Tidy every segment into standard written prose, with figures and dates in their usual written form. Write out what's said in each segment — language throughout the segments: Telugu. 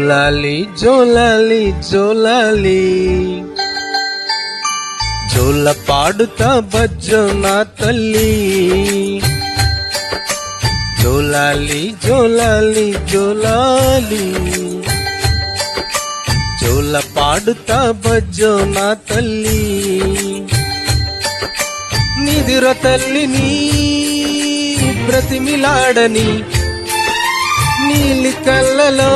జోలాలి జోలాలి జోలాలి జోల పాడుతా బజ్జో నా తల్లి. జోలాలి జోలాలి జోలాలి జోల పాడుతా బజ్జో నా తల్లి. నిదుర తల్లిని బ్రతిమిలాడని నీలి కళ్ళలో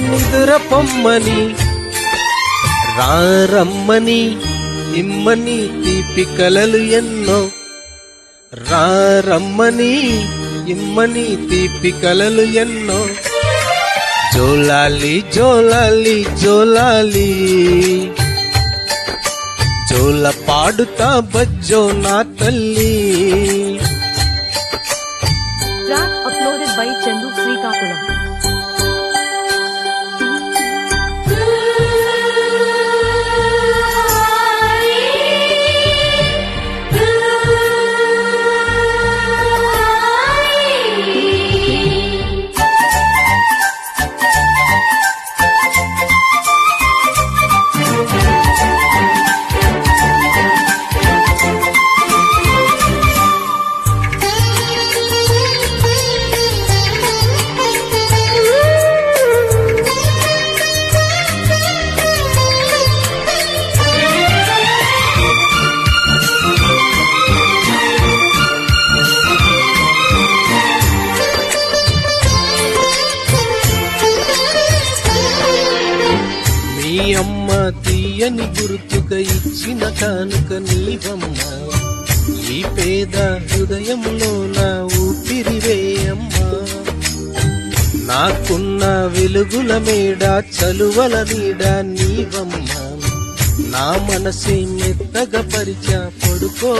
నిదుర పొమ్మని రారమ్మని ఇమ్మని తీపి కలలు ఎన్నో. రారమ్మని ఇమ్మని తీపి కలలు ఎన్నో. జోలాలి జోలాలి జోలాలి జోల పాడుతా బజ్జో నా తల్లి. Track uploaded by Chandu Srikakulam. నీ అమ్మ తీయని గుర్తుగా ఇచ్చిన కానుక నీవమ్మ. ఈ పేద హృదయంలో నా ఊపిరివే అమ్మా. నాకున్న వెలుగుల మేడ చలువల నీడ నీవమ్మ. నా మనసే మెత్తగా పరిచా పడుకో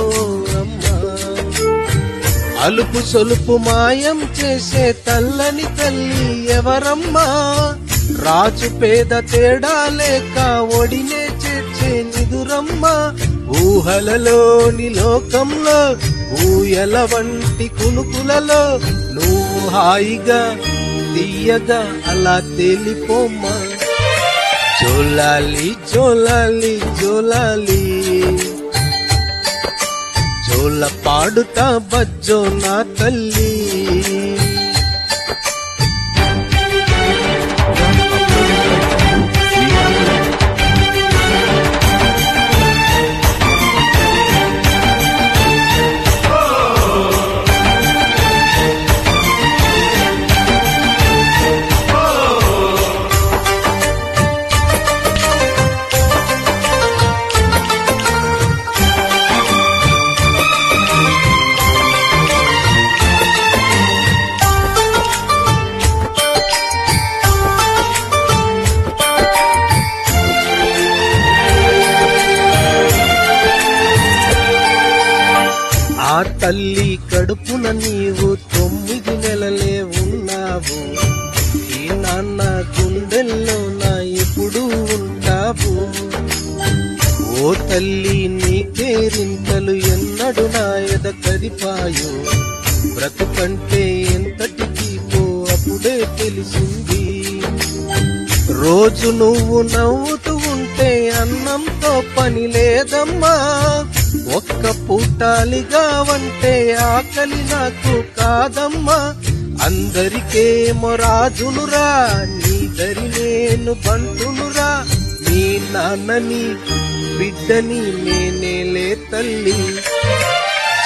అమ్మా. అలుపు సొలుపు మాయం చేసే తల్లని తల్లి ఎవరమ్మా. రాజు పేద తేడా లేక ఒడినే చేర్చే నిదురమ్మ. ఊహలలోని లోకంలో ఊయల వంటి కునుకులలో నువ్వు హాయిగా తీయగా అలా తేలిపోమ్మా. జోలాలి జోలాలి జోలాలి జోల పాడుతా బజ్జో నా తల్లి. ఆ తల్లి కడుపున నీవు 9 నెలలే ఉన్నావు. ఈ నాన్న గుండెల్లో నా ఎప్పుడు ఉంటావు. ఓ తల్లి నీ కేరింతలు ఎన్నడు నా ఎద కదిపాయో. బ్రతుకంటే ఎంతటికి పో అప్పుడే తెలిసింది. రోజు నువ్వు నవ్వుతూ ఉంటే అన్నంతో పని లేదమ్మా. ఒక్క పూటాలిగా వంటే ఆకలి నాకు కాదమ్మా. అందరికేమో రాజునురా నీదరి నేను బంటునురా. నీ నాన్నని బిడ్డని నేనేలే తల్లి.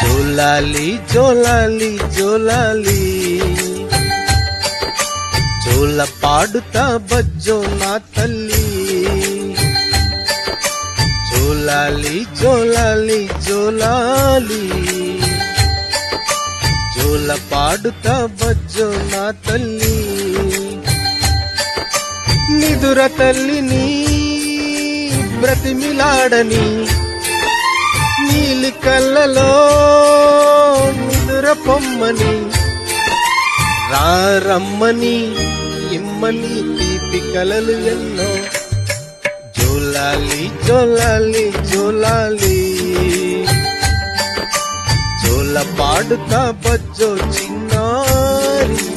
జోలాలి జోలాలి జోలాలి జోల పాడుతా బజ్జో నా తల్లి. జోలాలి జోలాలి జోలాలి జోల పాడుతా బజ్జో నా తల్లి. నిదుర తల్లిని బ్రతిమిలాడని నీలి కళ్ళలో నిదుర పొమ్మని రారమ్మని ఇమ్మని తీపి కలలు ఎన్నో. జోలాలి జోలాలి జోలాలి జోల పాడుతా బజ్జో చిన్నారి.